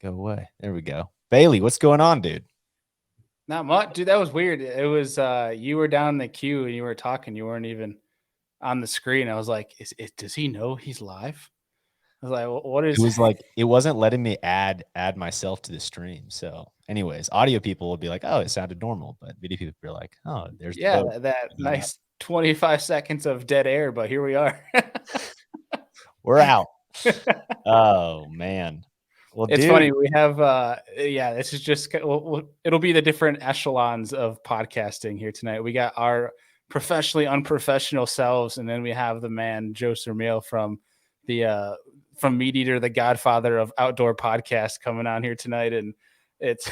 go away. There we go. Bailey, what's going on, dude? Not much, dude. That was weird. It was you were down in the queue and you were talking. You weren't even on the screen. I was like, does he know he's live? I was like, what is It was like it wasn't letting me add myself to the stream. So, anyways, audio people will be like, "Oh, it sounded normal," but video people are like, "Oh, there's the vote." that nice 25 seconds of dead air, but here we are. We're out. Oh man. Well, It's dude, funny. We have, this is just, it'll be the different echelons of podcasting here tonight. We got our professionally unprofessional selves, and then we have the man, Joe Cermele from MeatEater, the godfather of outdoor podcasts, coming on here tonight. And it's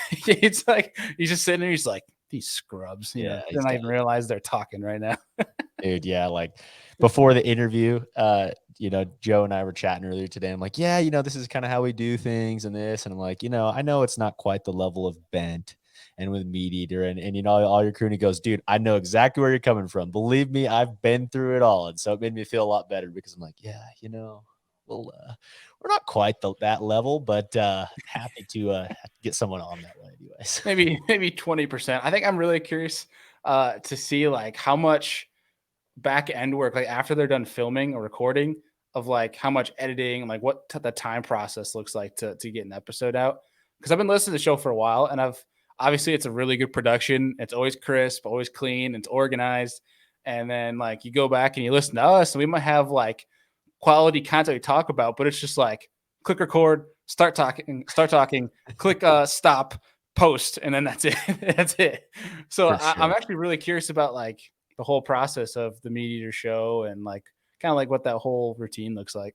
like, he's just sitting there. He's like, these scrubs, they're not even realize they're talking right now. Dude, yeah, like before the interview, Joe and I were chatting earlier today. I'm like, yeah, this is kind of how we do things and this. And I'm like, I know it's not quite the level of Bent and with MeatEater and all your crew. And he goes, dude, I know exactly where you're coming from. Believe me, I've been through it all. And so it made me feel a lot better because I'm like, yeah, well, we're not quite that level, but happy to get someone on that way anyways. Maybe 20%. I think I'm really curious to see like how much back end work, like after they're done filming or recording, of like how much editing, like what the time process looks like to get an episode out. Because I've been listening to the show for a while, and obviously it's a really good production. It's always crisp, always clean, it's organized. And then like you go back and you listen to us, and we might have like quality content we talk about, but it's just like click record, start talking, click stop, post, and then that's it. That's it. So Sure. I'm actually really curious about like the whole process of the MeatEater show and like kind of like what that whole routine looks like.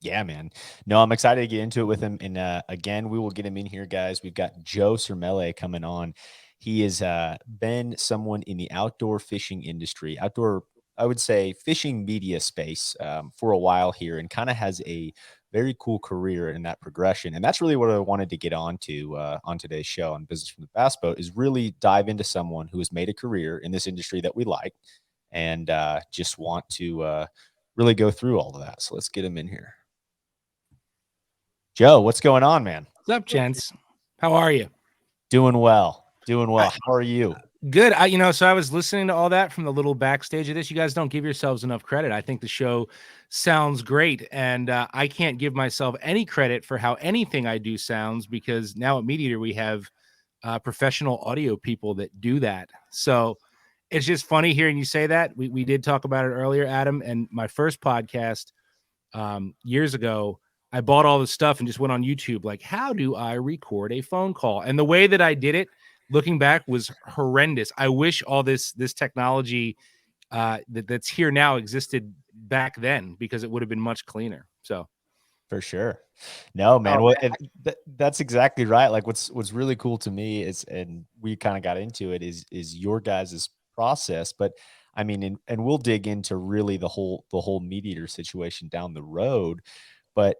Yeah, man. No, I'm excited to get into it with him. And again, we will get him in here, guys. We've got Joe Cermele coming on. He has been someone in the outdoor fishing industry, I would say fishing media space for a while here, and kind of has a very cool career in that progression. And that's really what I wanted to get onto on today's show on Business from the Bass Boat, is really dive into someone who has made a career in this industry that we like and just want to really go through all of that. So let's get him in here. Joe, what's going on, man? What's up, gents? How are you? Doing well. How are you? Good. So I was listening to all that from the little backstage of this. You guys don't give yourselves enough credit. I think the show sounds great, and I can't give myself any credit for how anything I do sounds, because now at MeatEater we have professional audio people that do that. So it's just funny hearing you say that. We did talk about it earlier, Adam, and my first podcast years ago, I bought all this stuff and just went on YouTube, like, how do I record a phone call? And the way that I did it, looking back, was horrendous. I wish all this technology that's here now existed back then, because it would have been much cleaner. So, for sure. No, man. That's exactly right. Like what's really cool to me is, and we kind of got into it, is your guys' process. But I mean, and we'll dig into really the whole MeatEater situation down the road. But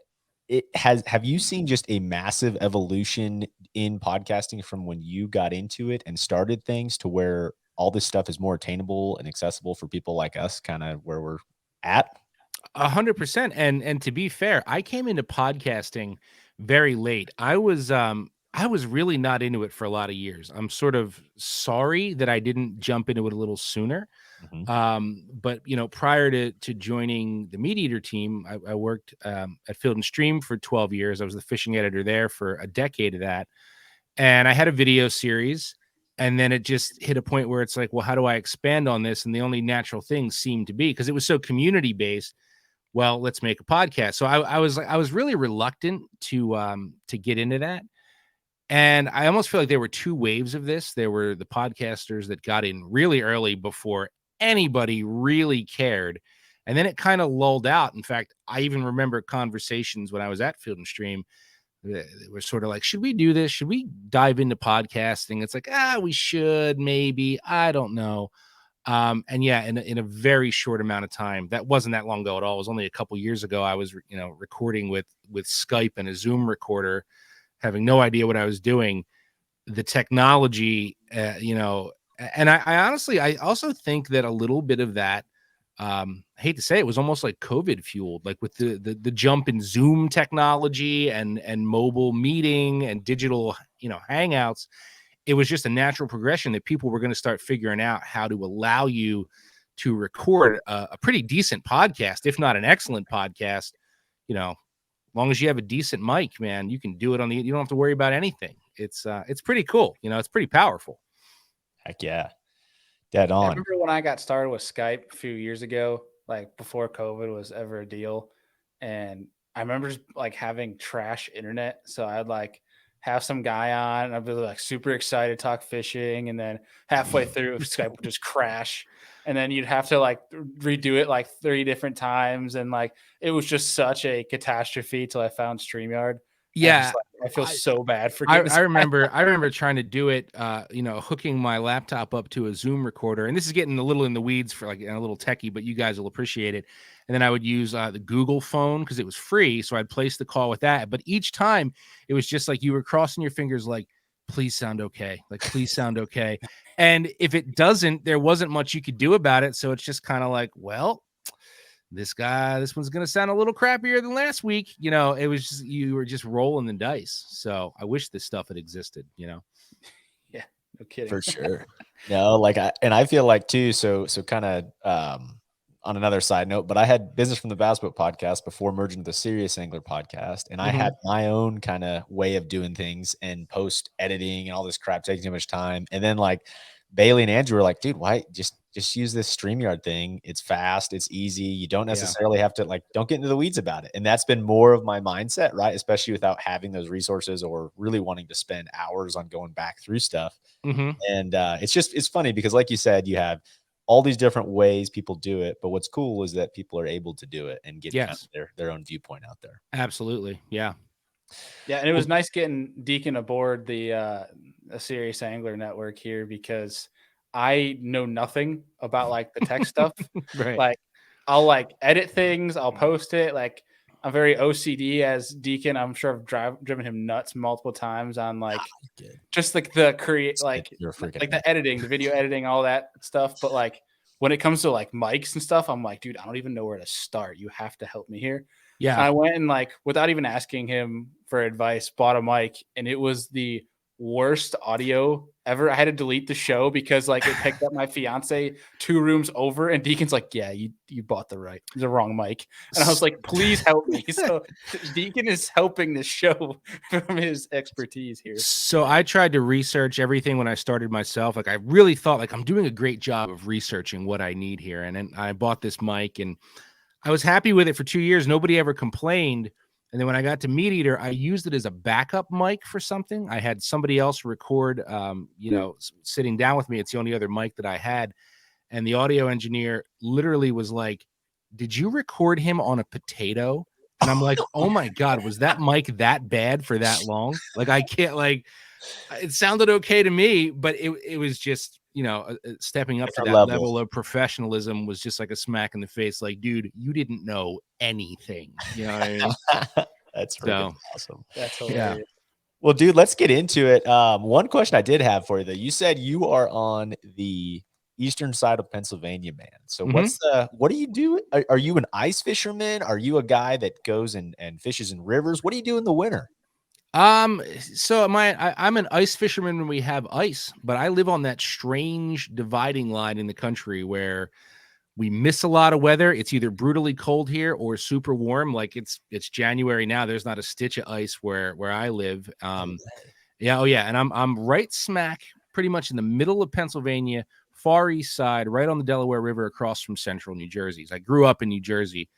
have you seen just a massive evolution in podcasting from when you got into it and started things to where all this stuff is more attainable and accessible for people like us, kind of where we're at? 100%. And to be fair, I came into podcasting very late. I was really not into it for a lot of years. I'm sort of sorry that I didn't jump into it a little sooner. But prior to joining the MeatEater team, I worked at Field and Stream for 12 years. I was the fishing editor there for a decade of that. And I had a video series, and then it just hit a point where it's like, well, how do I expand on this? And the only natural thing seemed to be, because it was so community based, well, let's make a podcast. So I was really reluctant to get into that. And I almost feel like there were two waves of this. There were the podcasters that got in really early before anybody really cared. And then it kind of lulled out. In fact, I even remember conversations when I was at Field and Stream. They were sort of like, should we do this? Should we dive into podcasting? It's like, we should, maybe. I don't know. And yeah, in a very short amount of time, that wasn't that long ago at all. It was only a couple years ago. I was, recording with Skype and a Zoom recorder, having no idea what I was doing. The technology, and I honestly, I also think that a little bit of that I hate to say it was almost like COVID fueled, like with the jump in Zoom technology and mobile meeting and digital, hangouts. It was just a natural progression that people were going to start figuring out how to allow you to record a pretty decent podcast, if not an excellent podcast. As long as you have a decent mic, man, you can do it you don't have to worry about anything. It's pretty cool. It's pretty powerful. Heck yeah. Dead on. I remember when I got started with Skype a few years ago, like before COVID was ever a deal. And I remember just like having trash internet. So I'd like have some guy on and I'd be like super excited to talk fishing. And then halfway through Skype would just crash. And then you'd have to like redo it like 30 different times. And like, it was just such a catastrophe till I found StreamYard. Yeah. I feel so bad for I remember trying to do it, hooking my laptop up to a Zoom recorder. And this is getting a little in the weeds for like a little techie, but you guys will appreciate it. And then I would use the Google phone because it was free. So I'd place the call with that. But each time it was just like you were crossing your fingers, like, please sound okay. Like, please sound okay. And if it doesn't, there wasn't much you could do about it. So it's just kind of like, well, this one's going to sound a little crappier than last week. It was just, you were just rolling the dice. So I wish this stuff had existed, Yeah, no kidding. For sure. No, I feel like too, so kind of on another side note, but I had Business from the Bass Boat podcast before merging with the Serious Angler podcast. And I had my own kind of way of doing things and post editing and all this crap taking too much time. And then like Bailey and Andrew were like, dude, why just use this StreamYard thing? It's fast, it's easy. You don't necessarily have to don't get into the weeds about it. And that's been more of my mindset, right? Especially without having those resources or really wanting to spend hours on going back through stuff. And it's funny because like you said, you have all these different ways people do it, but what's cool is that people are able to do it and get kind of their own viewpoint out there. Absolutely. Yeah. Yeah. And it was nice getting Deacon aboard the Serious Angler Network here because I know nothing about like the tech stuff. Right. Like I'll like edit things, I'll post it. Like I'm very OCD as Deacon. I'm sure I've driven him nuts multiple times on like just like the the editing, the video editing, all that stuff. But like when it comes to like mics and stuff, I'm like, dude, I don't even know where to start. You have to help me here. Yeah. And I went and like without even asking him for advice, bought a mic, and it was the worst audio ever. I had to delete the show because like it picked up my fiance 2 rooms over, and Deacon's like, yeah, you bought the wrong mic. And I was like, please help me. So Deacon is helping this show from his expertise here. So I tried to research everything when I started myself. Like I really thought like I'm doing a great job of researching what I need here. And then I bought this mic and I was happy with it for 2 years. Nobody ever complained. And then when I got to MeatEater, I used it as a backup mic for something. I had somebody else record, sitting down with me. It's the only other mic that I had. And the audio engineer literally was like, did you record him on a potato? And I'm like, oh my God, was that mic that bad for that long? Like, I can't it sounded okay to me, but it was just, stepping up to that level of professionalism was just like a smack in the face. Like, dude, you didn't know anything. You know what I mean? That's really awesome. That's hilarious. Yeah. Well, dude, let's get into it. One question I did have for you, though. You said you are on the eastern side of Pennsylvania, man. So what do you do? Are you an ice fisherman? Are you a guy that goes and fishes in rivers? What do you do in the winter? So I'm an ice fisherman when we have ice, but I live on that strange dividing line in the country where we miss a lot of weather. It's either brutally cold here or super warm. Like it's January now. There's not a stitch of ice where I live. Yeah. Oh yeah. And I'm right smack pretty much in the middle of Pennsylvania, far east side, right on the Delaware River across from central New Jersey. I grew up in New Jersey.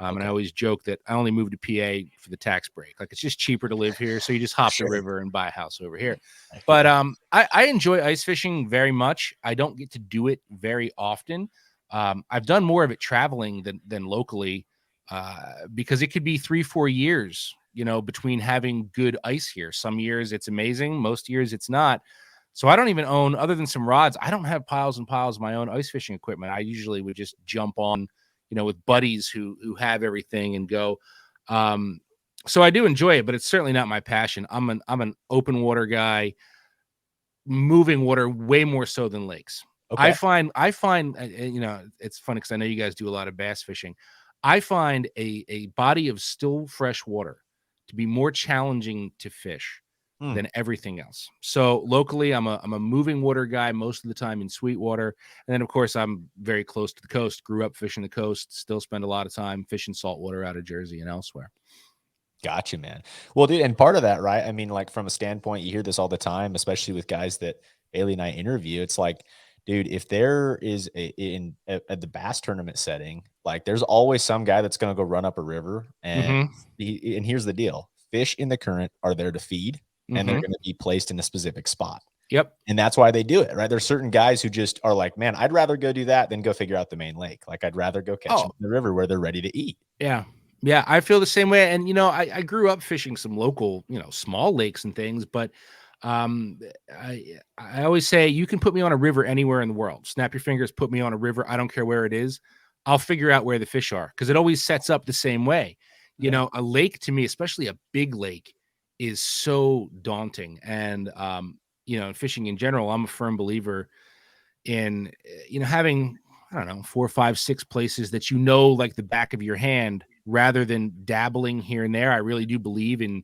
And I always joke that I only moved to PA for the tax break. Like it's just cheaper to live here. So you just hop the river and buy a house over here. But I enjoy ice fishing very much. I don't get to do it very often. I've done more of it traveling than locally because it could be 3-4 years, between having good ice here. Some years it's amazing. Most years it's not. So I don't even own, other than some rods, I don't have piles and piles of my own ice fishing equipment. I usually would just jump on, with buddies who have everything and go. So I do enjoy it, but it's certainly not my passion. I'm an open water guy, moving water way more so than lakes. I Okay. find, you know, it's funny because I know you guys do a lot of bass fishing. I find a body of still fresh water to be more challenging to fish Hmm. than everything else. So locally, I'm a moving water guy most of the time in Sweetwater, and then of course I'm very close to the coast. Grew up fishing the coast. Still spend a lot of time fishing saltwater out of Jersey and elsewhere. Gotcha, man. Well, dude, and part of that, right? I mean, like from a standpoint, you hear this all the time, especially with guys that Bailey and I interview. It's like, dude, if there is at the bass tournament setting, like there's always some guy that's going to go run up a river, and Mm-hmm. and here's the deal: fish in the current are there to feed, and they're Mm-hmm. going to be placed in a specific spot. Yep. And that's why they do it, right? There's certain guys who just are like, man, I'd rather go do that than go figure out the main lake. Like I'd rather go catch them Oh, in the river where they're ready to eat. yeah. Yeah, I feel the same way. And you know, I grew up fishing some local, you know, small lakes and things, but um I always say you can put me on a river anywhere in the world. Snap your fingers, put me on a river. I don't care where it is. I'll figure out where the fish are because it always sets up the same way. You Yeah. know, a lake to me, especially a big lake, is so daunting. And you know, fishing in general, I'm a firm believer in you know, having, I don't know, 4, 5, 6 places that you know like the back of your hand rather than dabbling here and there. I really do believe in,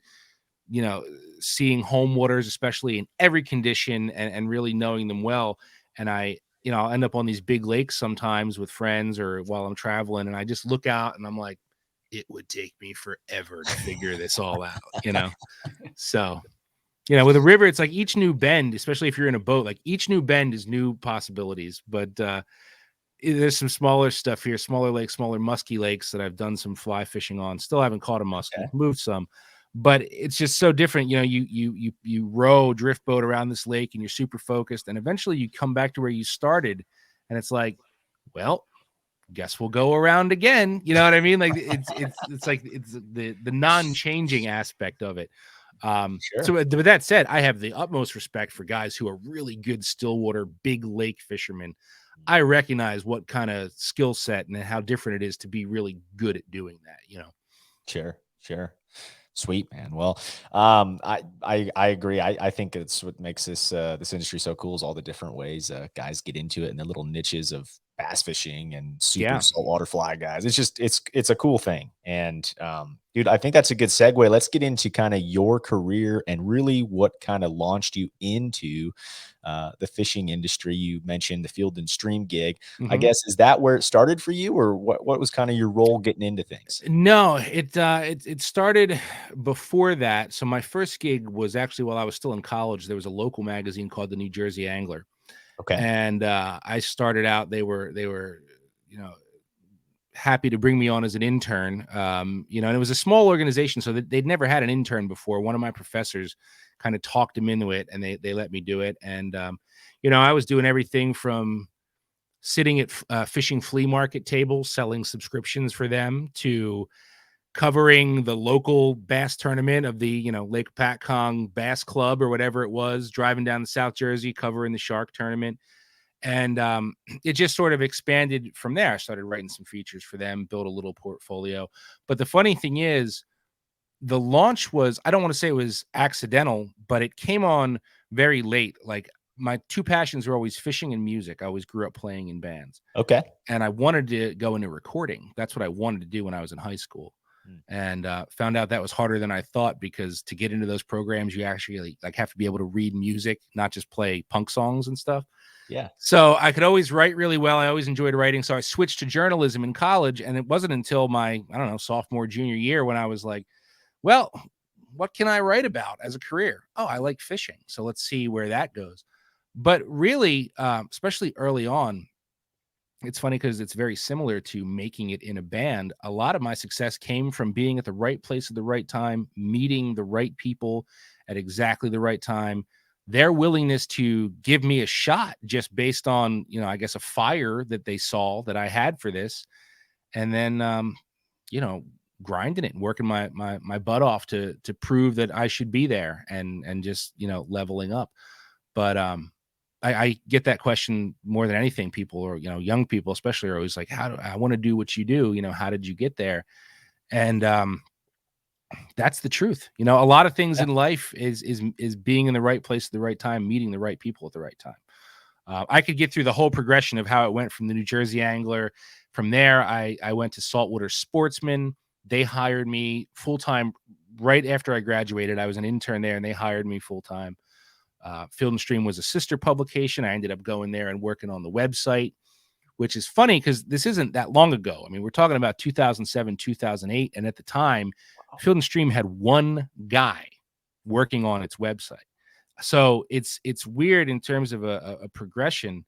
you know, seeing home waters, especially in every condition, and really knowing them well. And you know, I'll end up on these big lakes sometimes with friends or while I'm traveling, and I just look out and I'm like, it would take me forever to figure this all out, you know? So, you know, with a river, it's like each new bend, especially if you're in a boat, like each new bend is new possibilities. But there's some smaller stuff here, smaller lakes, smaller musky lakes that I've done some fly fishing on. Still haven't caught a muskie, Okay. moved some, but it's just so different. You know, you row drift boat around this lake and you're super focused, and eventually you come back to where you started, and it's like, well, guess we'll go around again. You know what I mean? Like it's like it's the non-changing aspect of it. So Sure. with that said, I have the utmost respect for guys who are really good stillwater, big lake fishermen. I recognize what kind of skill set and how different it is to be really good at doing that, you know. Sure. Sure. Sweet, man. Well, I agree. I think it's what makes this industry so cool is all the different ways guys get into it and the little niches of bass fishing and super Yeah. saltwater fly guys. It's just it's a cool thing. And dude, I think that's a good segue. Let's get into kind of your career and really what kind of launched you into the fishing industry. You mentioned the Field and Stream gig. I Mhm. guess is that where it started for you, or what was kind of your role getting into things? No, it started before that. So my first gig was actually while I was still in college. There was a local magazine called the New Jersey Angler, Okay. and I started out. They were, you know, happy to bring me on as an intern. You know, and it was a small organization, so they'd never had an intern before. One of my professors kind of talked them into it, and they let me do it. And you know, I was doing everything from sitting at fishing flea market tables, selling subscriptions for them, to covering the local bass tournament of the, you know, Lake Patcong Bass Club or whatever it was, driving down to South Jersey, covering the shark tournament. And it just sort of expanded from there. I started writing some features for them, built a little portfolio. But the funny thing is, the launch was, I don't want to say it was accidental, but it came on very late. Like my two passions were always fishing and music. I always grew up playing in bands, Okay. and I wanted to go into recording. That's what I wanted to do when I was in high school. Mm. And found out that was harder than I thought, because to get into those programs, you actually like have to be able to read music, not just play punk songs and stuff. Yeah. So I could always write really well. I always enjoyed writing. So I switched to journalism in college. And it wasn't until my, I don't know, sophomore, junior year when I was like, well, what can I write about as a career? Oh, I like fishing. So let's see where that goes. But really, especially early on, it's funny because it's very similar to making it in a band. A lot of my success came from being at the right place at the right time, meeting the right people at exactly the right time, their willingness to give me a shot just based on, you know, I guess a fire that they saw that I had for this. And then, you know, grinding it and working my butt off to prove that I should be there, and just, you know, leveling up. But I get that question more than anything. People, or, you know, young people especially, are always like, how do I want to do what you do? You know, how did you get there? And that's the truth. You know, a lot of things Yeah. in life is being in the right place at the right time, meeting the right people at the right time. I could get through the whole progression of how it went from the New Jersey Angler. From there, I went to Saltwater Sportsman. They hired me full-time right after I graduated. I was an intern there, and they hired me full-time. Field and Stream was a sister publication. I ended up going there and working on the website, which is funny because this isn't that long ago. I mean, we're talking about 2007, 2008. And at the time, Field and Stream had one guy working on its website. So it's weird in terms of a progression,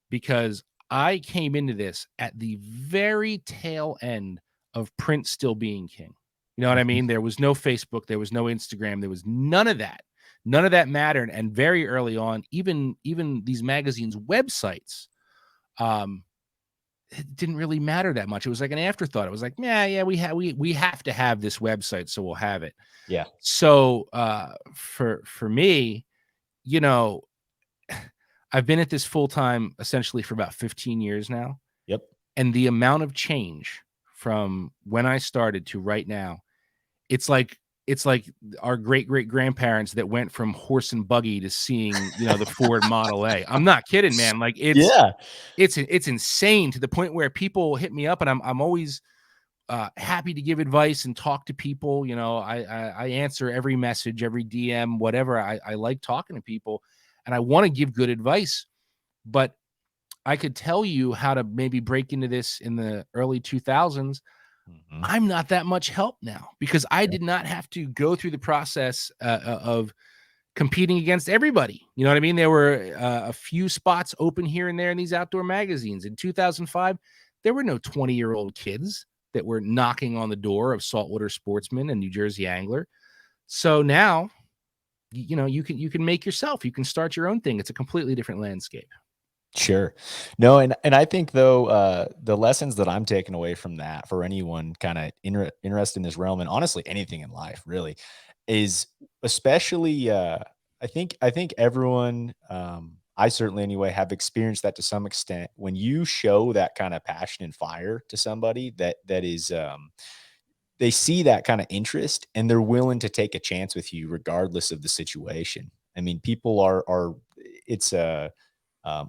because I came into this at the very tail end of print still being king. You know what I mean? There was no Facebook, there was no Instagram, there was none of that. None of that mattered. And very early on, even these magazines' websites, it didn't really matter that much. It was like an afterthought. It was like, yeah, we have to have this website, so we'll have it. Yeah. So for me, you know, I've been at this full time essentially for about 15 years now. Yep. And the amount of change from when I started to right now, it's like our great grandparents that went from horse and buggy to seeing, the Ford Model A. I'm not kidding, man. Like it's insane, to the point where people hit me up, and I'm always happy to give advice and talk to people. I answer every message, every DM, whatever. I like talking to people, and I want to give good advice, but I could tell you how to maybe break into this in the early 2000s. I'm not that much help now, because I did not have to go through the process of competing against everybody. You know what I mean? There were a few spots open here and there in these outdoor magazines. In 2005, there were no 20-year-old kids that were knocking on the door of Saltwater Sportsman and New Jersey Angler. So now, you can make yourself. You can start your own thing. It's a completely different landscape. Sure. No, and I think, though, the lessons that I'm taking away from that, for anyone kind of interested in this realm, and honestly anything in life really, is especially I think everyone, I certainly anyway, have experienced that to some extent. When you show that kind of passion and fire to somebody that is they see that kind of interest, and they're willing to take a chance with you regardless of the situation. I mean, people are it's a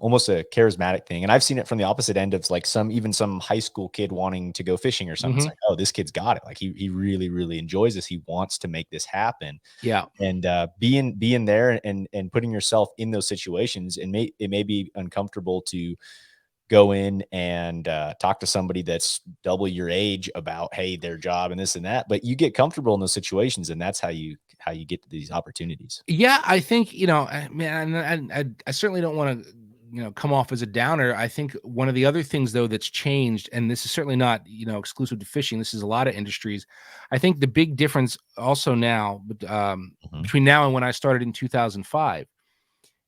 almost a charismatic thing. And I've seen it from the opposite end of like even some high school kid wanting to go fishing or something. It's like, oh, this kid's got it. Like he really, really enjoys this. He wants to make this happen. Yeah. And being there and putting yourself in those situations, and it may be uncomfortable to go in and talk to somebody that's double your age about, hey, their job and this and that, but you get comfortable in those situations, and that's how you get to these opportunities. Yeah, I think, man, I certainly don't want to, come off as a downer. I think one of the other things, though, that's changed, and this is certainly not, exclusive to fishing, this is a lot of industries. I think the big difference also now, between now and when I started in 2005,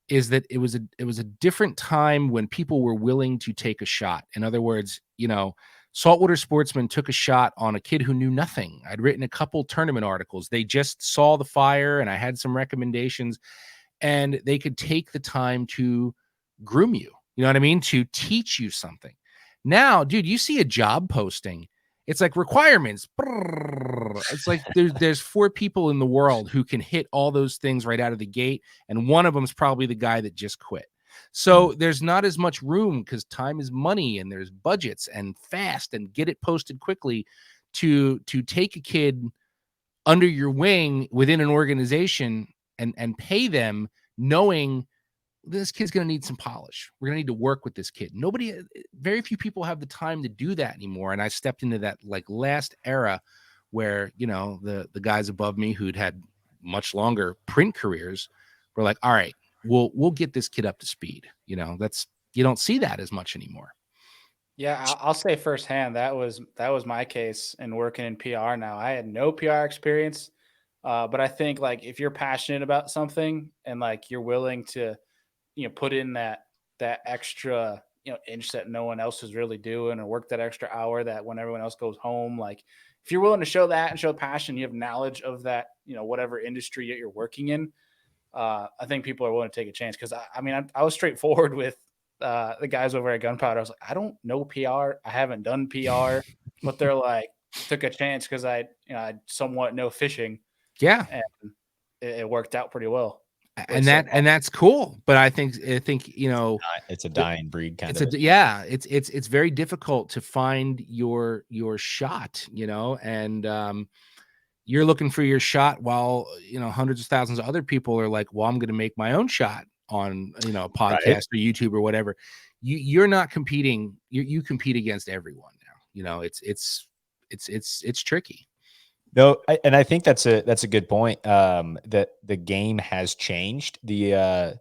is that it was a different time when people were willing to take a shot. In other words, Saltwater Sportsman took a shot on a kid who knew nothing. I'd written a couple tournament articles. They just saw the fire, and I had some recommendations, and they could take the time to groom you. You know what I mean? To teach you something. Now, dude, you see a job posting, it's like requirements. It's like there's 4 people in the world who can hit all those things right out of the gate, and one of them is probably the guy that just quit. So there's not as much room, because time is money, and there's budgets, and fast, and get it posted quickly to take a kid under your wing within an organization and pay them, knowing this kid's going to need some polish. We're going to need to work with this kid. Very few people have the time to do that anymore. And I stepped into that like last era where, the guys above me who'd had much longer print careers were like, all right, we'll get this kid up to speed. You don't see that as much anymore. Yeah, I'll say firsthand, that was my case in working in PR. Now, I had no PR experience, but I think like if you're passionate about something and like you're willing to, put in that extra, inch that no one else is really doing, or work that extra hour that when everyone else goes home, like if you're willing to show that and show passion, you have knowledge of that, whatever industry that you're working in, I think people are willing to take a chance. Cause I was straightforward with the guys over at Gunpowder. I was like, I don't know PR. I haven't done PR, but they're like, took a chance because I somewhat know fishing. Yeah. And it worked out pretty well. and that's cool. But I think it's a dying breed kind it's of. it's very difficult to find your shot, and you're looking for your shot while hundreds of thousands of other people are like, well, I'm going to make my own shot on a podcast Right. or YouTube or whatever. You're not competing. You compete against everyone now. It's tricky. No, and I think that's a good point. That the game has changed. The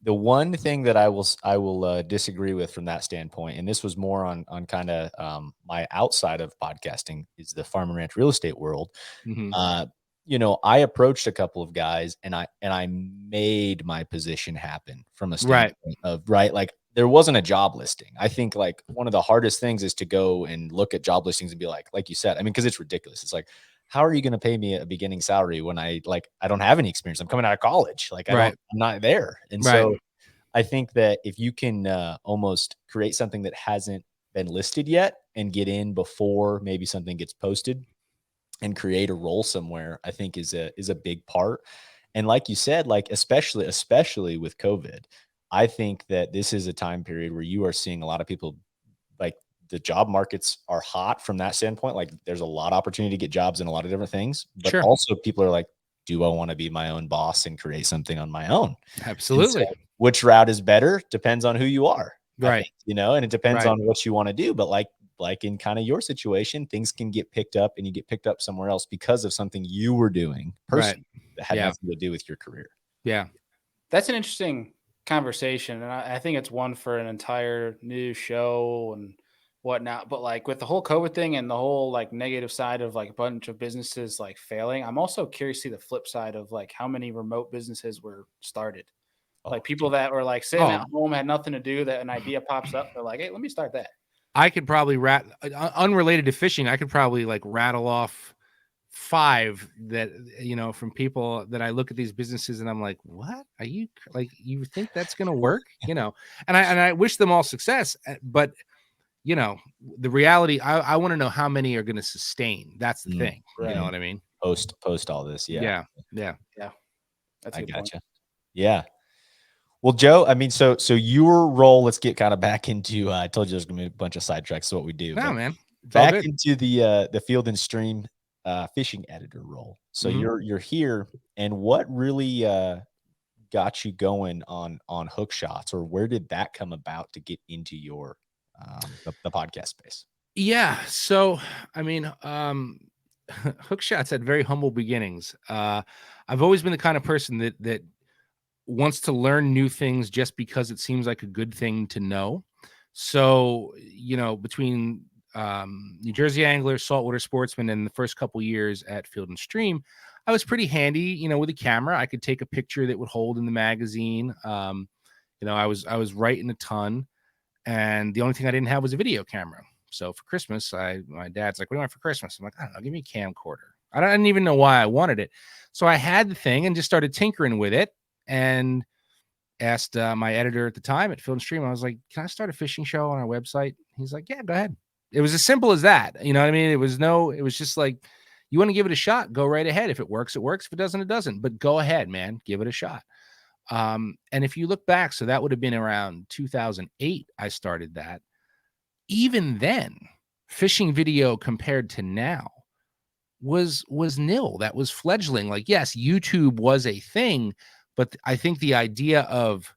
one thing that I will disagree with from that standpoint, and this was more on kind of my outside of podcasting, is the farm and ranch real estate world. Mhm. I approached a couple of guys and I made my position happen from a standpoint of like there wasn't a job listing. I think like one of the hardest things is to go and look at job listings and be like you said, I mean, because it's ridiculous. It's like, how are you going to pay me a beginning salary when I don't have any experience? I'm coming out of college. Like I'm not there. And so I think that if you can almost create something that hasn't been listed yet and get in before maybe something gets posted and create a role somewhere, I think is a big part. And like you said, like especially with COVID, I think that this is a time period where you are seeing a lot of people, like the job markets are hot from that standpoint. Like there's a lot of opportunity to get jobs in a lot of different things, but also people are like, do I want to be my own boss and create something on my own? Absolutely. So which route is better depends on who you are, right? Think, and it depends on what you want to do. But like in kind of your situation, things can get picked up and you get picked up somewhere else because of something you were doing personally that had nothing to do with your career. Yeah. That's an interesting conversation. And I think it's one for an entire new show and whatnot. But like with the whole COVID thing and the whole like negative side of like a bunch of businesses like failing, I'm also curious to see the flip side of like how many remote businesses were started. Like people that were like sitting at home, had nothing to do, that an idea pops up. They're like, hey, let me start that. I could probably unrelated to fishing. I could probably like rattle off 5 that, from people that I look at these businesses and I'm like, what are you like? You think that's going to work? And I wish them all success, but the reality, I want to know how many are going to sustain. That's the thing. You know what I mean? Post all this. Yeah. That's I gotcha. Yeah. Well, Joe, I mean, so your role, let's get kind of back into, I told you there's going to be a bunch of sidetracks to what we do. No, man. Back into the Field and Stream fishing editor role. So you're here, and what really got you going on hook shots, or where did that come about to get into your the podcast space? Yeah. So, I mean, hook shots had very humble beginnings. I've always been the kind of person that wants to learn new things just because it seems like a good thing to know. So, between New Jersey Angler, Saltwater Sportsman, and the first couple years at Field and Stream, I was pretty handy, with a camera. I could take a picture that would hold in the magazine. I was writing a ton, and the only thing I didn't have was a video camera. So for Christmas, my dad's like, what do you want for Christmas? I'm like, I don't know, give me a camcorder. I didn't even know why I wanted it. So I had the thing and just started tinkering with it, and asked my editor at the time at Field and Stream. I was like, can I start a fishing show on our website? He's like, yeah, go ahead. It was as simple as that. You know what I mean? It was just like, you want to give it a shot, go right ahead. If it works, it works. If it doesn't, it doesn't. But go ahead, man, give it a shot. And if you look back, so that would have been around 2008, I started that. Even then, fishing video compared to now was nil. That was fledgling. Like, yes, YouTube was a thing, but I think the idea of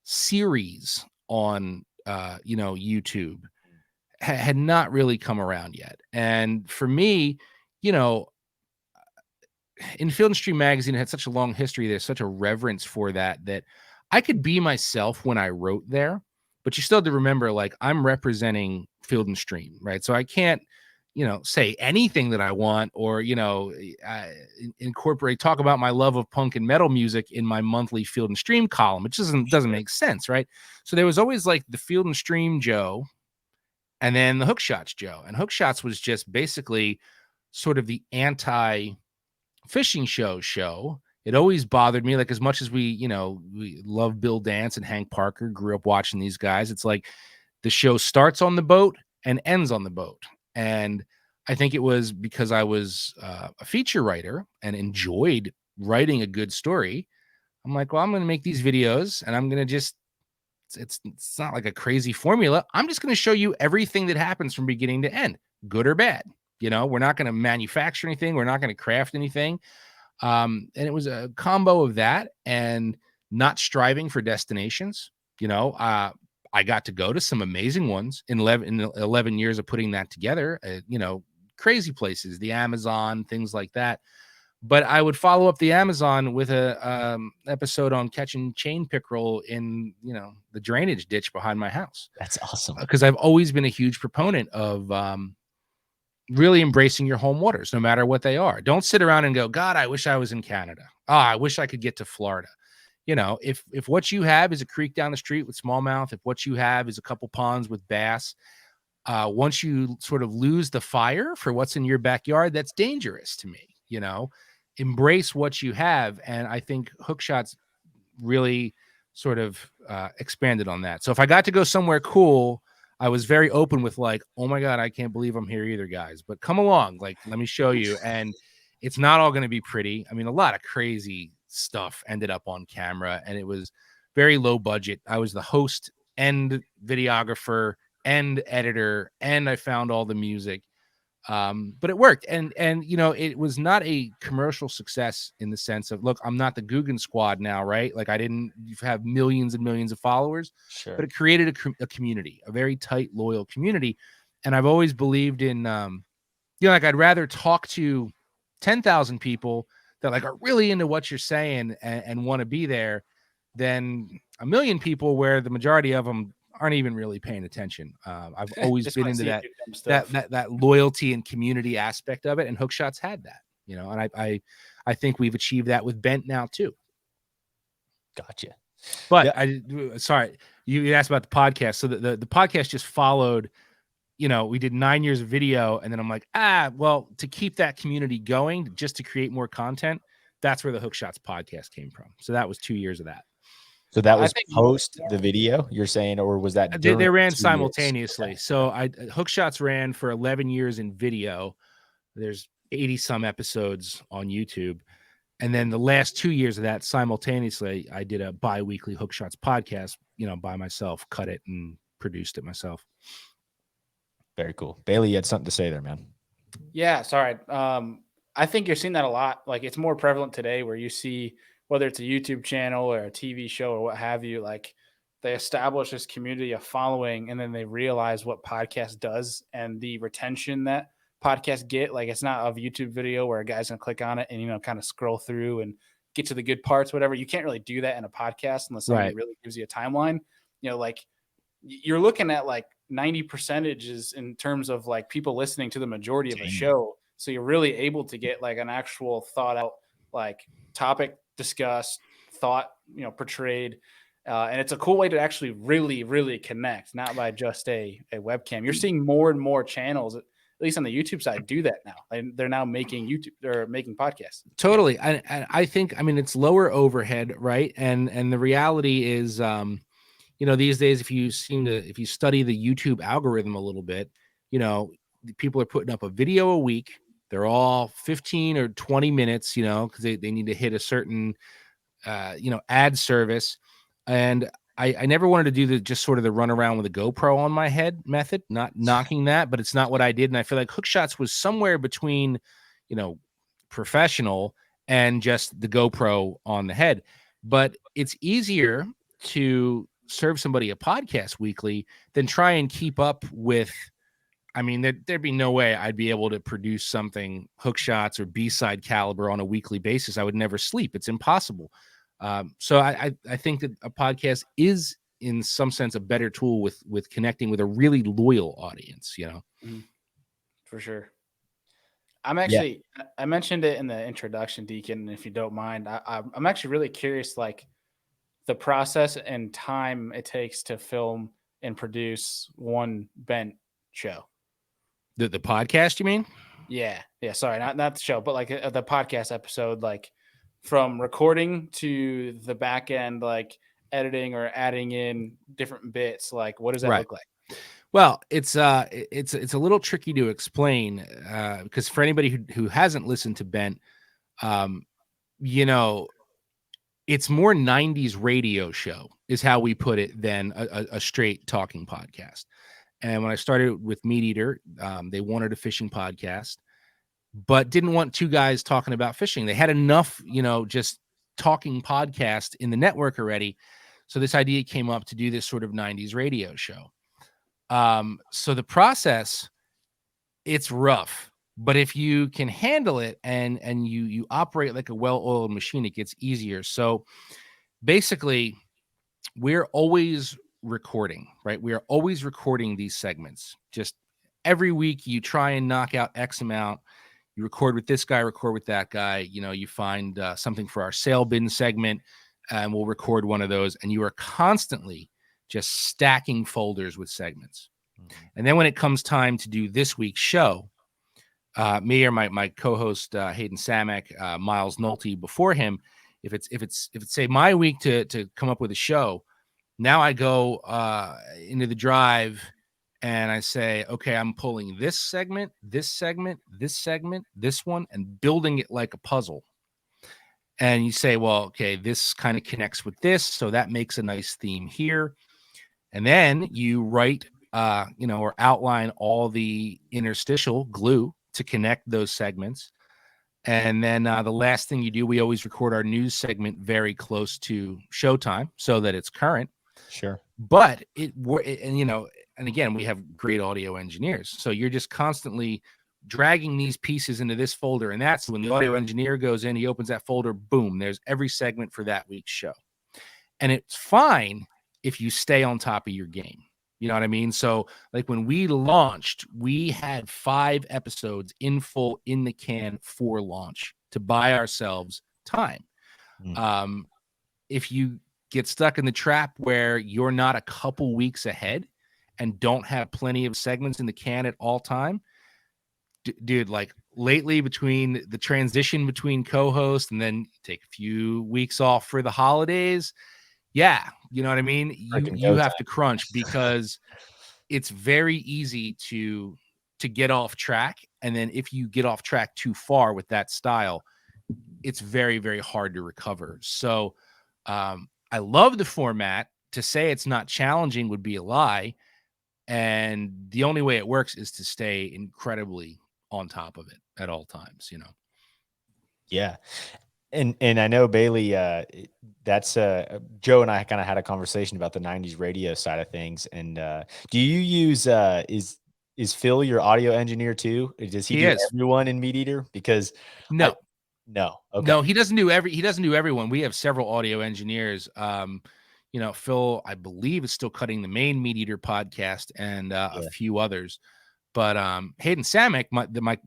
series on YouTube had not really come around yet. And for me, in Field and Stream magazine, it had such a long history. There's such a reverence for that I could be myself when I wrote there, but you still have to remember, like, I'm representing Field and Stream, right? So I can't, say anything that I want, or, talk about my love of punk and metal music in my monthly Field and Stream column. It doesn't make sense, right? So there was always like the Field and Stream Joe, and then the Hook Shots Joe. And Hook Shots was just basically sort of the anti-fishing show. It always bothered me, like, as much as we love Bill Dance and Hank Parker, grew up watching these guys. It's like the show starts on the boat and ends on the boat. And I think it was because I was a feature writer and enjoyed writing a good story. I'm like, well, I'm going to make these videos and I'm going to just, it's not like a crazy formula. I'm just going to show you everything that happens from beginning to end, good or bad. You know, we're not going to manufacture anything. We're not going to craft anything. And it was a combo of that and not striving for destinations. You know, I got to go to some amazing ones in 11 years of putting that together, you know, crazy places, the Amazon, things like that. But I would follow up the Amazon with a episode on catching chain pickerel in, you know, the drainage ditch behind my house. That's awesome. Because I've always been a huge proponent of really embracing your home waters, no matter what they are. Don't sit around and go, God, I wish I was in Canada. I wish I could get to Florida. You know, if what you have is a creek down the street with smallmouth, if what you have is a couple ponds with bass, once you sort of lose the fire for what's in your backyard, that's dangerous to me. You know, embrace what you have. And I think Hookshot's really sort of expanded on that. So if I got to go somewhere cool, I was very open with like, oh my God, I can't believe I'm here either, guys. But come along, like, let me show you. And it's not all going to be pretty. I mean, a lot of crazy stuff ended up on camera, and it was very low budget. I was the host and videographer and editor, and I found all the music. But it worked. And you know, it was not a commercial success in the sense of, look, I'm not the Guggen Squad now, right? Like I didn't have millions and millions of followers, Sure. but it created a community, a very tight, loyal community. And I've always believed in, you know, like I'd rather talk to 10,000 people that like are really into what you're saying and want to be there than a million people where the majority of them aren't even really paying attention. I've always been into that loyalty and community aspect of it, and Hookshot's had that, you know, and I think we've achieved that with Bent now too. Gotcha. But yeah. Sorry, you asked about the podcast. So the podcast just followed, you know, we did 9 years of video, and then I'm like, well, to keep that community going, just to create more content, that's where the Hookshots podcast came from. So that was 2 years of that. So that was post the video, you're saying, or was that they ran simultaneously? Okay. So Hookshots ran for 11 years in video. There's 80 some episodes on YouTube. And then the last 2 years of that simultaneously, I did a bi-weekly Hookshots podcast, you know, by myself, cut it and produced it myself. Very cool. Bailey, you had something to say there, man. Yeah, sorry. I think you're seeing that a lot. Like it's more prevalent today where you see, whether it's a YouTube channel or a TV show or what have you, like they establish this community of following, and then they realize what podcast does and the retention that podcasts get. Like it's not a YouTube video where a guy's gonna click on it and, you know, kind of scroll through and get to the good parts, whatever. You can't really do that in a podcast unless somebody really gives you a timeline. You know, like you're looking at like 90% in terms of like people listening to the majority of a show. So you're really able to get like an actual thought out, like topic discussed, thought, you know, portrayed. And it's a cool way to actually really, really connect, not by just a webcam. You're seeing more and more channels, at least on the YouTube side, do that now. And they're now making they're making podcasts. Totally. And I think, I mean, it's lower overhead, right? And the reality is, you know, these days, if you study the YouTube algorithm a little bit, you know, people are putting up a video a week. They're all 15 or 20 minutes, you know, because they need to hit a certain, you know, ad service. And I never wanted to do just sort of the run around with a GoPro on my head method, not knocking that, but it's not what I did. And I feel like Hookshots was somewhere between, you know, professional and just the GoPro on the head. But it's easier to serve somebody a podcast weekly than try and keep up with. I mean, there'd be no way I'd be able to produce something Hookshots or B-side caliber on a weekly basis. I would never sleep. It's impossible. So I think that a podcast is in some sense a better tool with connecting with a really loyal audience, you know? For sure. I'm actually, I mentioned it in the introduction, Deacon, if you don't mind. I'm actually really curious, like the process and time it takes to film and produce one Bent show. The podcast, you mean? Yeah. Sorry, not the show, but like the podcast episode, like from recording to the back end, like editing or adding in different bits. Like, what does that look like? Well, it's a little tricky to explain because for anybody who hasn't listened to Bent, you know, It's more 90s radio show is how we put it than a straight talking podcast. And when I started with MeatEater, they wanted a fishing podcast, but didn't want two guys talking about fishing. They had enough, just talking podcast in the network already. So this idea came up to do this sort of 90s radio show. So the process, it's rough, but if you can handle it and you operate like a well-oiled machine, it gets easier. So basically, we're always recording, right? We are always recording these segments. Just every week you try and knock out X amount. You record with this guy, record with that guy. You find something for our sale bin segment, and we'll record one of those. And you are constantly just stacking folders with segments. Mm-hmm. And then when it comes time to do this week's show, me or my co-host Hayden Samek, Miles Nolte before him, if it's say my week to come up with a show, now I go into the drive and I say, okay, I'm pulling this segment, this one, and building it like a puzzle. And you say, well, okay, this kind of connects with this, so that makes a nice theme here. And then you write, or outline all the interstitial glue to connect those segments. And then the last thing you do, we always record our news segment very close to showtime so that it's current. Sure. But and again, we have great audio engineers. So you're just constantly dragging these pieces into this folder. And that's when the audio engineer goes in, he opens that folder, boom, there's every segment for that week's show. And it's fine if you stay on top of your game. You know what I mean? So like when we launched, we had 5 episodes in full in the can for launch to buy ourselves time. If you get stuck in the trap where you're not a couple weeks ahead and don't have plenty of segments in the can at all time, dude, like lately between the transition between co-hosts and then take a few weeks off for the holidays, yeah, you know what I mean? You have to crunch because it's very easy to get off track. And then if you get off track too far with that style, it's very, very hard to recover. So I love the format. To say it's not challenging would be a lie. And the only way it works is to stay incredibly on top of it at all times, Yeah. And I know Bailey, that's Joe and I kind of had a conversation about the 90s radio side of things. And do you use is Phil your audio engineer too? Does he do everyone in MeatEater? Because no. Okay. No, he doesn't do everyone. We have several audio engineers. Phil, I believe, is still cutting the main MeatEater podcast and a few others. But Hayden Samek,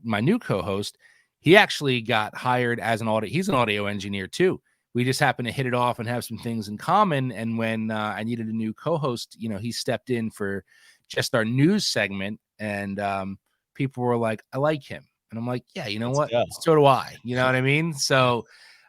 my new co-host, he actually got hired as he's an audio engineer too. We just happened to hit it off and have some things in common. And when I needed a new co-host, he stepped in for just our news segment. And people were like, I like him. And I'm like, yeah, you know what? So do I. You know what I mean? So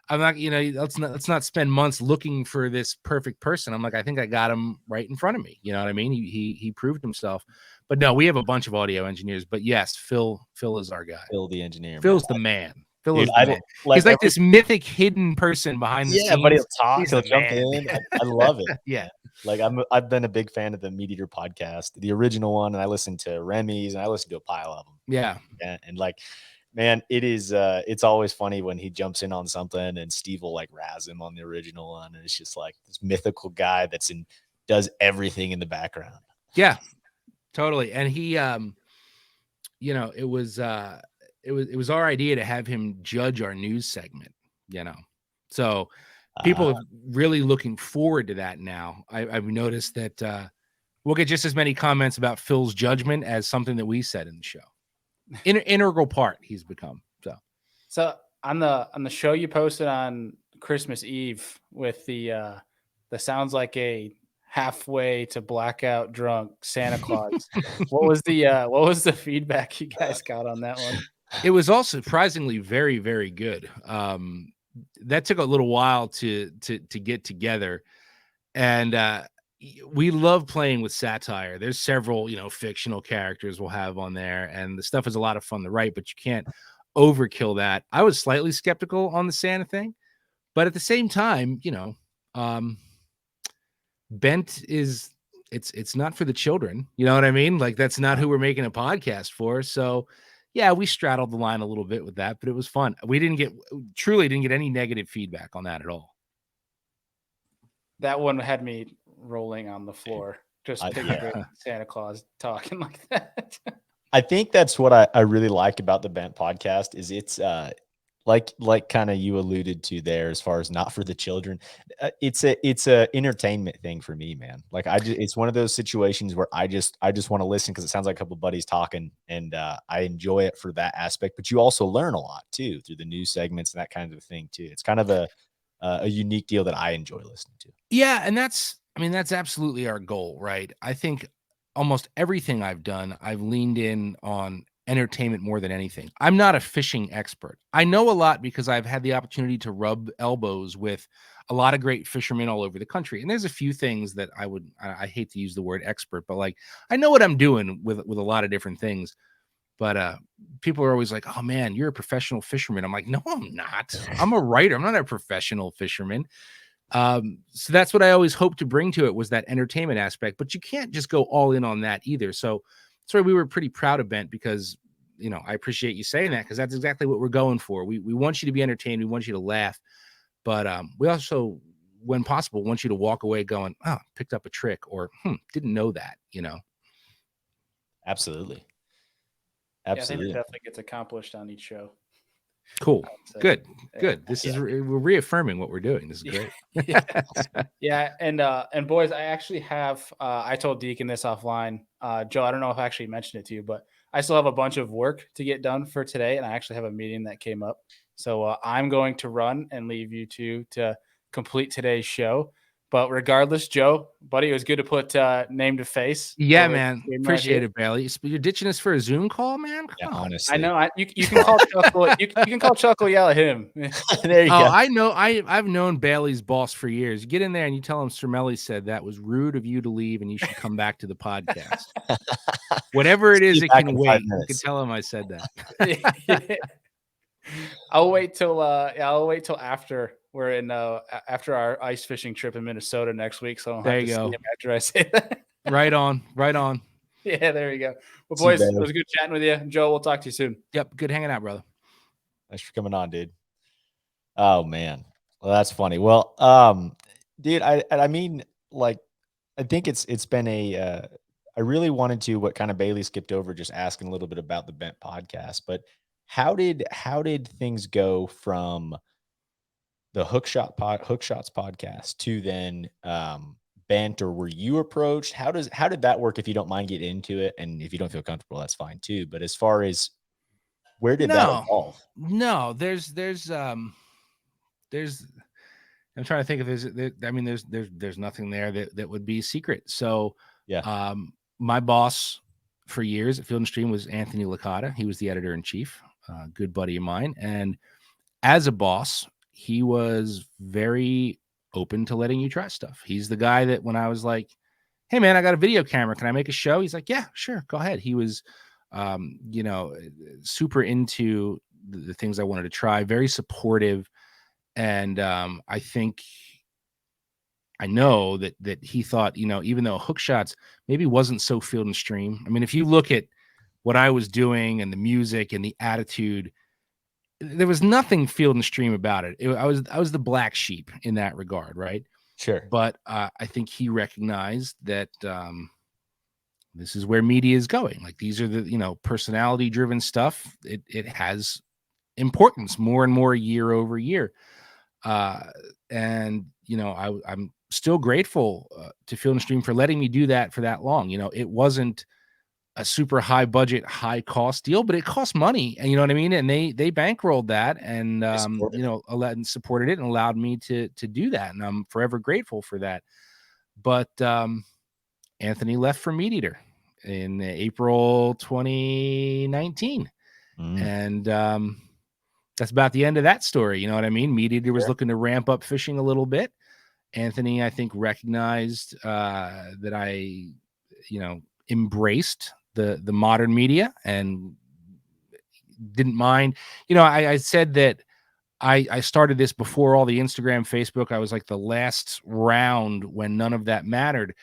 I'm not, let's not spend months looking for this perfect person. I'm like, I think I got him right in front of me. You know what I mean? He proved himself. But no, we have a bunch of audio engineers. But yes, Phil is our guy. Phil the engineer. Phil's the man. Phil is the man. He's like this mythic hidden person behind the scenes. Yeah, but he'll talk. He'll jump in. I love it. Yeah. Like I've been a big fan of the MeatEater podcast, the original one, and I listened to Remy's and I listened to a pile of them. Yeah. And like, man, it is it's always funny when he jumps in on something and Steve will like razz him on the original one. And it's just like this mythical guy does everything in the background. Yeah, totally. And he it was our idea to have him judge our news segment, So people are really looking forward to that now. I've noticed that we'll get just as many comments about Phil's judgment as something that we said in the show. Integral part he's become. So on the show you posted on Christmas Eve with the sounds like a halfway to blackout drunk Santa Claus. what was the feedback you guys got on that one? It was all surprisingly very, very good. That took a little while to get together, and we love playing with satire. There's several, fictional characters we'll have on there, and the stuff is a lot of fun to write, but you can't overkill that. I was slightly skeptical on the Santa thing, But at the same time, bent is it's not for the children. You know what I mean? Like that's not who we're making a podcast for. So yeah, we straddled the line a little bit with that, but it was fun. We truly didn't get any negative feedback on that at all. That one had me rolling on the floor, just picturing Yeah. Santa Claus talking like that. I think that's what I really like about the Bent podcast is it's like kind of you alluded to there as far as not for the children. It's a entertainment thing for me, man. Like it's one of those situations where I just want to listen because it sounds like a couple of buddies talking, and I enjoy it for that aspect. But you also learn a lot too through the news segments and that kind of thing too. It's kind of a unique deal that I enjoy listening to. Yeah, and that's absolutely our goal, right? I think almost everything I've done, I've leaned in on entertainment more than anything. I'm not a fishing expert. I know a lot because I've had the opportunity to rub elbows with a lot of great fishermen all over the country. And there's a few things that I hate to use the word expert, but like I know what I'm doing with a lot of different things. But people are always like, "Oh man, you're a professional fisherman." I'm like, "No, I'm not. I'm a writer. I'm not a professional fisherman." So that's what I always hoped to bring to it was that entertainment aspect, but you can't just go all in on that either. So sorry, we were pretty proud of Bent because, I appreciate you saying that because that's exactly what we're going for. We want you to be entertained. We want you to laugh, but we also, when possible, want you to walk away going, "Oh, picked up a trick," or didn't know that, Absolutely. Yeah, I think it Absolutely. definitely gets accomplished on each show. Cool. Good. Yeah. Good. This is we're reaffirming what we're doing. This is great. Yeah. And boys, I actually have I told Deacon this offline. Joe, I don't know if I actually mentioned it to you, but I still have a bunch of work to get done for today, and I actually have a meeting that came up. So I'm going to run and leave you two to complete today's show. But regardless, Joe, buddy, it was good to put name to face. Yeah, man. Appreciate it, Bailey. You're ditching us for a Zoom call, man? Yeah, Come on. honestly. I know. You can call Chuckle. You can call Chuckle, yell at him. There you go. I know. I've known Bailey's boss for years. Get in there and you tell him Cermele said that was rude of you to leave and you should come back to the podcast. Whatever it is, it can wait. You can tell him I said that. I'll wait till after we're in after our ice fishing trip in Minnesota next week. So I don't have to see him after I say that. Right on. Yeah, there you go. Well, boys, it was good chatting with you. Joe, we'll talk to you soon. Yep, good hanging out, brother. Thanks for coming on, dude. Oh man, well that's funny. Well, dude, I mean, like, I think it's been a. I really wanted to what kind of Bailey skipped over, just asking a little bit about the Bent podcast, but how did things go from the Hookshots podcast to then Bent, or were you approached? How did that work? If you don't mind getting into it, and if you don't feel comfortable, that's fine too. But as far as where did that evolve? No, there's I'm trying to think if there's nothing there that would be secret. So yeah, my boss for years at Field and Stream was Anthony Licata. He was the editor in chief, good buddy of mine. And as a boss, he was very open to letting you try stuff. He's the guy that when I was like, "Hey man, I got a video camera. Can I make a show?" He's like, "Yeah, sure. Go ahead." He was, super into the things I wanted to try, very supportive. And I know that he thought, even though Hookshots maybe wasn't so Field and Stream. I mean, if you look at what I was doing and the music and the attitude, there was nothing Field and Stream about it. I was the black sheep in that regard, right? Sure. But I think he recognized that this is where media is going. Like these are the personality driven stuff. It has importance more and more year over year. And I'm still grateful to Field and Stream for letting me do that for that long. It wasn't a super high budget, high cost deal, but it cost money, and you know what I mean. And they bankrolled that, and supported it, and allowed me to do that, and I'm forever grateful for that. But Anthony left for MeatEater in April 2019, and that's about the end of that story. You know what I mean? MeatEater was looking to ramp up fishing a little bit. Anthony, I think, recognized that I, embraced the modern media and didn't mind. I said that I started this before all the Instagram, Facebook. I was like the last round when none of that mattered.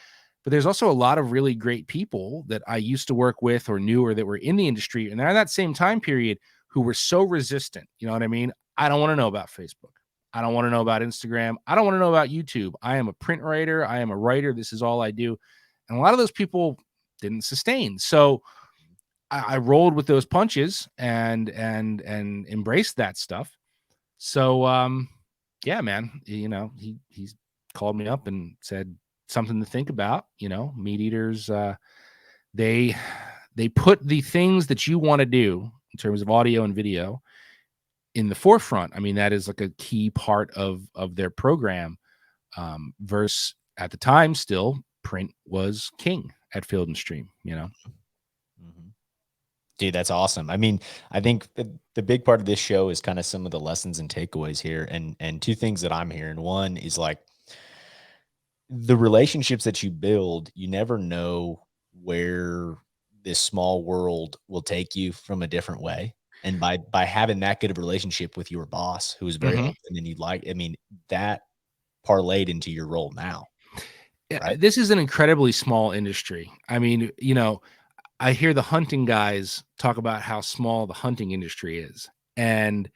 But there's also a lot of really great people that I used to work with or knew or that were in the industry. And at that same time period, who were so resistant. You know what I mean? I don't want to know about Facebook. I don't want to know about Instagram. I don't want to know about YouTube. I am a print writer. I am a writer. This is all I do. And a lot of those people didn't sustain. So I rolled with those punches and embraced that stuff. So yeah, man, you know, he's called me up and said something to think about. You know, MeatEater's they put the things that you want to do in terms of audio and video in the forefront. I mean, that is like a key part of their program. Versus at the time, still print was king at Field and Stream. You know. Dude, that's awesome. I mean, I think the big part of this show is kind of some of the lessons and takeaways here. And two things that I'm hearing. One is like the relationships that you build, you never know where this small world will take you from a different way. And by having that good of a relationship with your boss, who is very open and you like, I mean, that parlayed into your role now. Right? This is an incredibly small industry. I mean, you know, I hear the hunting guys talk about how small the hunting industry is. And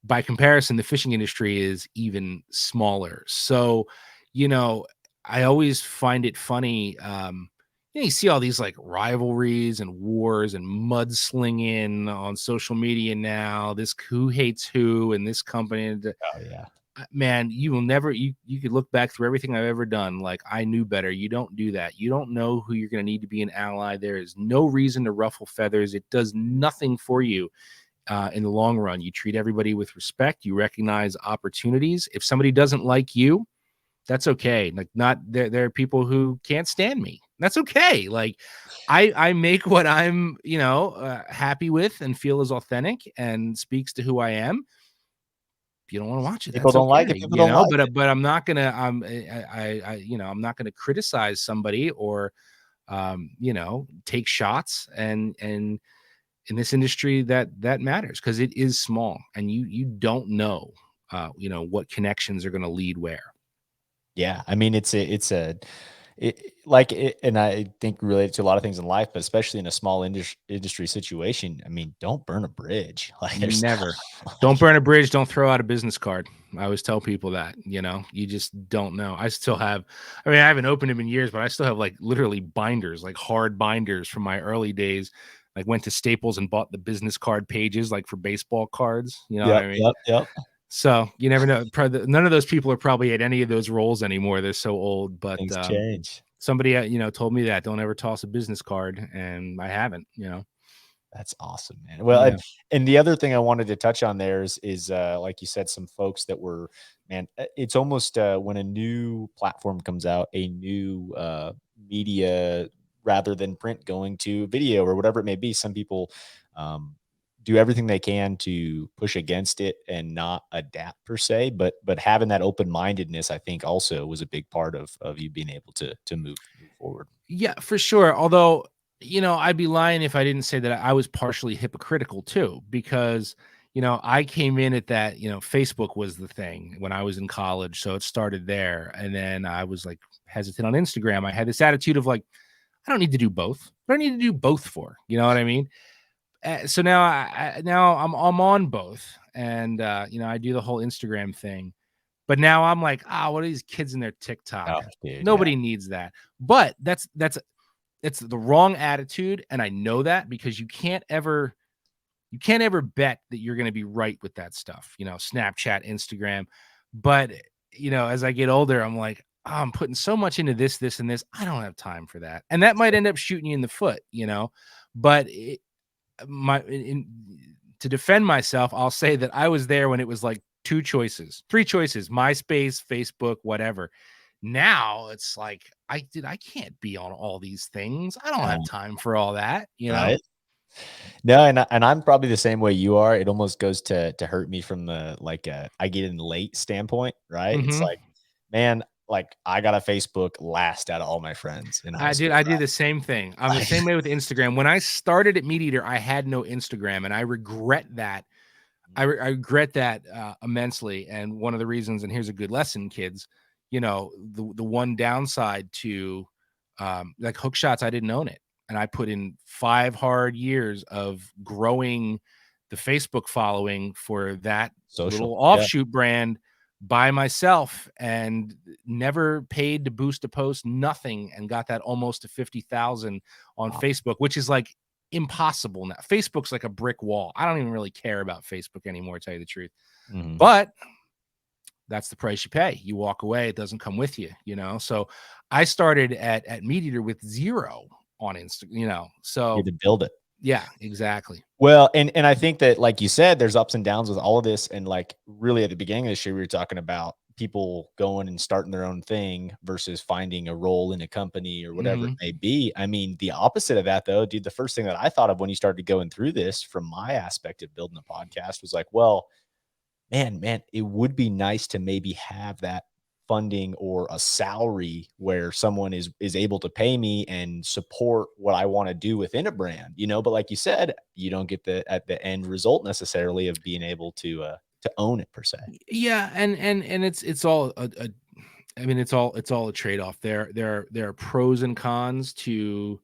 by comparison, the fishing industry is even smaller. So, you know, I always find it funny. You know, you see all these like rivalries and wars and mudslinging on social media now. This who hates who and this company. Oh, yeah. Man, you will never, you could look back through everything I've ever done. Like, I knew better. You don't do that. You don't know who you're going to need to be an ally. There is no reason to ruffle feathers. It does nothing for you in the long run. You treat everybody with respect. You recognize opportunities. If somebody doesn't like you, that's okay. Like, not there are people who can't stand me. That's okay. Like, I make what I'm, you know, happy with and feel is authentic and speaks to who I am. You don't want to watch it. People don't like it. People don't like it. But I'm not gonna. You know, I'm not gonna criticize somebody or, you know, take shots. And in this industry, that matters because it is small, and you don't know, you know, what connections are going to lead where. Yeah, I mean, and I think related to a lot of things in life, but especially in a small industry situation. I mean, don't burn a bridge. Like, Never. Don't burn a bridge. Don't throw out a business card. I always tell people that, you know, you just don't know. I still have, I mean, I haven't opened them in years, but I still have like literally binders, like hard binders from my early days. Like, went to Staples and bought the business card pages, like for baseball cards. You know what I mean? Yep. So you never know. None of those people are probably at any of those roles anymore. They're so old, but things change. Somebody, you know, told me that don't ever toss a business card, and I haven't, you know. That's awesome, man. Well, yeah. And the other thing I wanted to touch on there is like you said, some folks that were, man, it's almost when a new platform comes out, a new media rather than print going to video or whatever it may be. Some people do everything they can to push against it and not adapt per se, but having that open-mindedness, I think, also was a big part of you being able to move forward. Yeah, for sure. Although, you know, I'd be lying if I didn't say that I was partially hypocritical too, because, you know, I came in at that, you know, Facebook was the thing when I was in college. So it started there. And then I was like hesitant on Instagram. I had this attitude of like, I don't need to do both. What do I need to do both for? You know what I mean? So now I'm on both, and you know, I do the whole Instagram thing, but now I'm like, what are these kids in their TikTok? Oh, dude, nobody needs that. But that's the wrong attitude, and I know that because you can't ever bet that you're going to be right with that stuff. You know, Snapchat, Instagram. But you know, as I get older, I'm like, I'm putting so much into this, and this. I don't have time for that, and that might end up shooting you in the foot. You know, but to defend myself, I'll say that I was there when it was like 3 choices, MySpace, Facebook, whatever. Now it's like, I can't be on all these things. I don't have time for all that, you know? Right. No, and I'm probably the same way you are. It almost goes to hurt me from the, like, I get in late standpoint, right? It's like, man, like, I got a Facebook last out of all my friends. And I did the same thing. I'm the same way with Instagram. When I started at MeatEater, I had no Instagram, and I regret that. I regret that immensely. And one of the reasons, and here's a good lesson, kids, you know, the one downside to like hook shots, I didn't own it. And I put in 5 hard years of growing the Facebook following for that little offshoot brand by myself, and never paid to boost a post, nothing, and got that almost to 50,000 on Facebook, which is like impossible now. Facebook's like a brick wall. I don't even really care about Facebook anymore, to tell you the truth. But that's the price you pay. You walk away, it doesn't come with you, you know. So I started at MeatEater with 0 on Instagram, you know. So you had to build it. Yeah, exactly. Well, and I think that, like you said, there's ups and downs with all of this. And like really at the beginning of this year, we were talking about people going and starting their own thing versus finding a role in a company or whatever it may be. I mean, the opposite of that though, dude, the first thing that I thought of when you started going through this from my aspect of building a podcast was like, well, man, it would be nice to maybe have that funding or a salary where someone is able to pay me and support what I want to do within a brand, you know. But like you said, you don't get at the end result necessarily of being able to own it per se. Yeah, and it's all I mean, it's all a trade-off. There are pros and cons to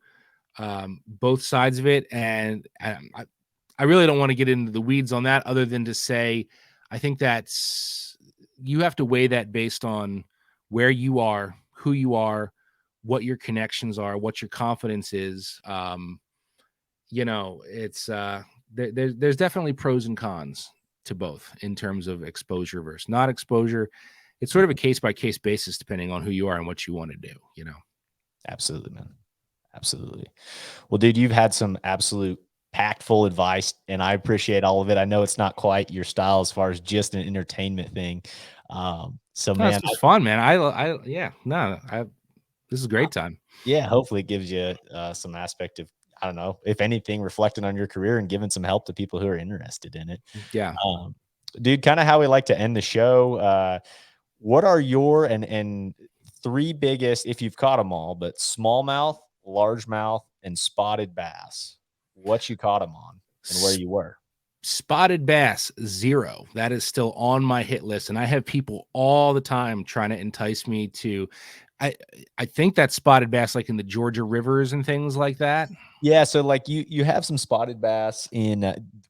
both sides of it, and I really don't want to get into the weeds on that, other than to say I think you have to weigh that based on where you are, who you are, what your connections are, what your confidence is. You know, it's there's definitely pros and cons to both in terms of exposure versus not exposure. It's sort of a case by case basis depending on who you are and what you want to do, you know. Absolutely, man. Absolutely. Well, dude, you've had some absolute packed full advice, and I appreciate all of it. I know it's not quite your style as far as just an entertainment thing. So man, this was fun, man. This is a great time. Yeah. Hopefully it gives you some aspect of, I don't know, if anything, reflecting on your career and giving some help to people who are interested in it. Yeah. Dude, kind of how we like to end the show. What are your and 3 biggest, if you've caught them all, but smallmouth, largemouth, and spotted bass? What you caught them on and where you were? Spotted bass, 0. That is still on my hit list, and I have people all the time trying to entice me to. I think that's spotted bass like in the Georgia rivers and things like that. Yeah, so like you have some spotted bass in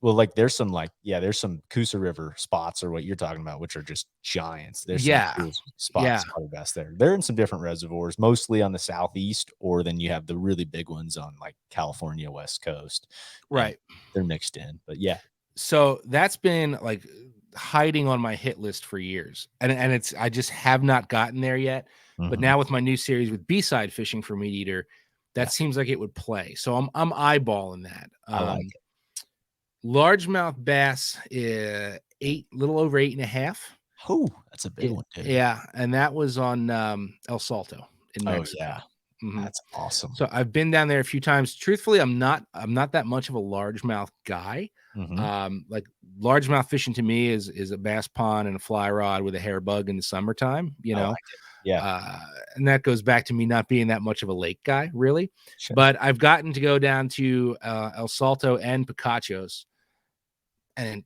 well, like there's some Coosa River spots, or what you're talking about, which are just giants. There's some cool spotted bass there. They're in some different reservoirs, mostly on the southeast, or then you have the really big ones on like California West Coast. Right. They're mixed in, but yeah. So that's been like hiding on my hit list for years, and I just have not gotten there yet. But now with my new series with B-side fishing for MeatEater, that seems like it would play. So I'm eyeballing that. I like it. Largemouth bass, little over 8.5. Oh, that's a big one too. Yeah, and that was on El Salto in Mexico. Oh yeah, that's awesome. So I've been down there a few times. Truthfully, I'm not that much of a largemouth guy. Like largemouth fishing to me is a bass pond and a fly rod with a hair bug in the summertime, you know. Yeah. And that goes back to me not being that much of a lake guy, really. Sure. But I've gotten to go down to El Salto and Picachos, and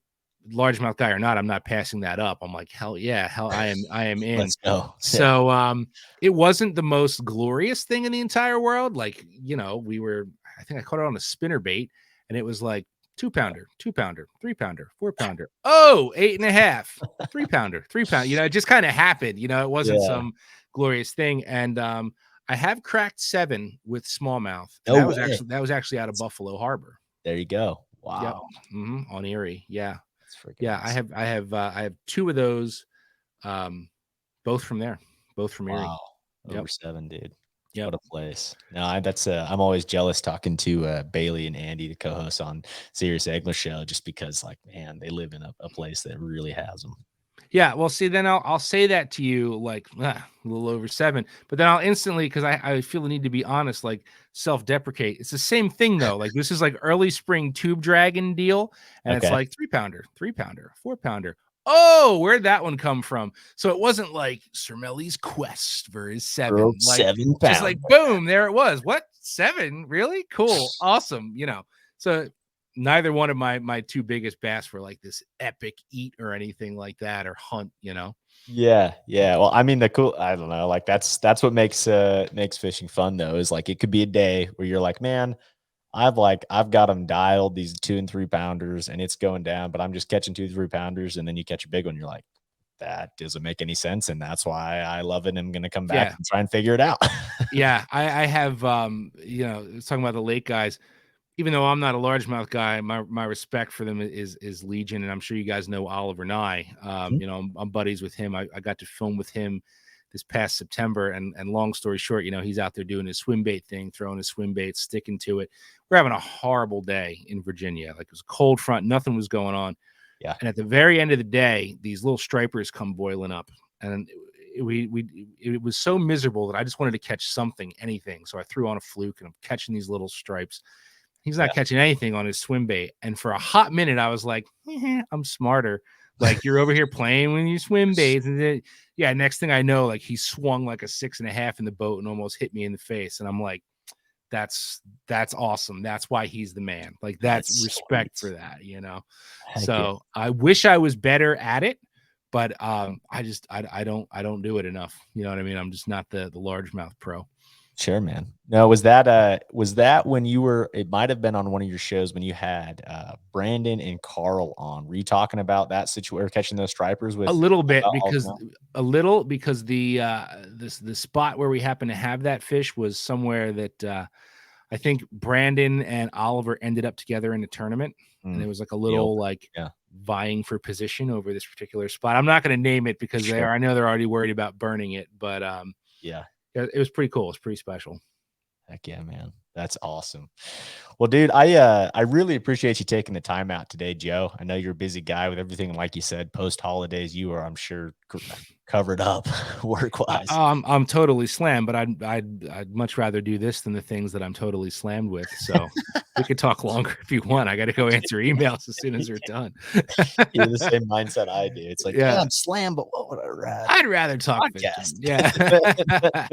largemouth guy or not, I'm not passing that up. I'm like, hell, I am in. Let's go. So it wasn't the most glorious thing in the entire world. Like, you know, I think I caught it on a spinner bait, and it was like 2-pounder, 2-pounder, 3-pounder, 4-pounder. Oh, 8.5, 3-pounder, 3-pounder. You know, it just kind of happened. You know, it wasn't some glorious thing. And I have cracked 7 with smallmouth. That was actually out of Buffalo Harbor. There you go. Wow. Yep. On Erie. Yeah. Yeah. Awesome. I have 2 of those, both from there, both from Erie. Over 7, dude. Yeah, what a place. No, I'm always jealous talking to Bailey and Andy, the co-hosts on Serious Angler Show, just because, like, man, they live in a place that really has them. Yeah, well, see, then I'll say that to you, like, a little over 7, but then I'll instantly, because I feel the need to be honest, like, self-deprecate. It's the same thing though. Like, this is like early spring tube dragon deal, and it's like 3-pounder, 3-pounder, 4-pounder. Oh, where'd that one come from? So it wasn't like Cermele's quest for his 7. Like, 7 just like boom, there it was. What? 7? Really? Cool. Awesome. You know. So neither one of my two biggest bass were like this epic eat or anything like that or hunt, you know. Yeah, yeah. Well, I mean, I don't know, like that's what makes fishing fun though, is like it could be a day where you're like, man, I've got them dialed, these 2 and 3 pounders, and it's going down, but I'm just catching 2, 3 pounders, and then you catch a big one, you're like, that doesn't make any sense, and that's why I love it. And I'm gonna come back Yeah. and try and figure it out. Yeah, I have, you know, talking about the lake guys, even though I'm not a largemouth guy, my respect for them is legion, and I'm sure you guys know Oliver Nye. Mhm. You know, I'm buddies with him. I got to film with him this past September, and long story short, you know, he's out there doing his swim bait thing, throwing his swim bait, sticking to it. We're having a horrible day in Virginia. Like, it was a cold front, nothing was going on. Yeah. And at the very end of the day, these little stripers come boiling up, and it was so miserable that I just wanted to catch something, anything. So I threw on a fluke, and I'm catching these little stripes. He's not catching anything on his swim bait. And for a hot minute, I was like, I'm smarter. Like, you're over here playing with your swim baits. And then, yeah, next thing I know, like, he swung like a 6.5 in the boat and almost hit me in the face. And I'm like, that's awesome. That's why he's the man. Like, that's respect for that, you know? Heck So I wish I was better at it, but I don't do it enough. You know what I mean? I'm just not the largemouth pro. Sure, man. No, was that when you were, it might have been on one of your shows when you had Brandon and Carl on. Were you talking about that situation, catching those stripers with A little bit, all because the spot where we happen to have that fish was somewhere that I think Brandon and Oliver ended up together in a tournament, and it was like a little like vying for position over this particular spot. I'm not going to name it because I know they're already worried about burning it, but yeah, it was pretty cool. It's pretty special. heck yeah, man. That's awesome. Well, dude, I really appreciate you taking the time out today, Joe. I know you're a busy guy with everything, like you said, post holidays. You are, I'm sure, covered up work wise. I'm totally slammed, but I'd much rather do this than the things that I'm totally slammed with. So we could talk longer if you want. I got to go answer emails as soon as they're done. You're the same mindset I do. It's like, yeah, I'm slammed, but what would I rather? I'd rather talk podcast. Yeah.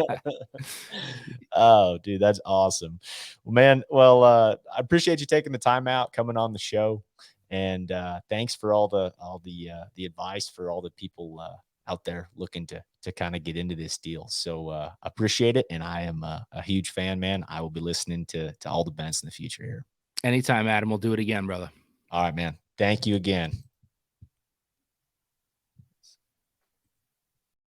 Oh, dude, that's awesome. Well, man, I appreciate you taking the time out, coming on the show, and thanks for all the advice for all the people out there looking to kind of get into this deal. So appreciate it, and I am a huge fan, man. I will be listening to all the events in the future here. Anytime, Adam. We'll do it again, brother. All right, man. Thank you again.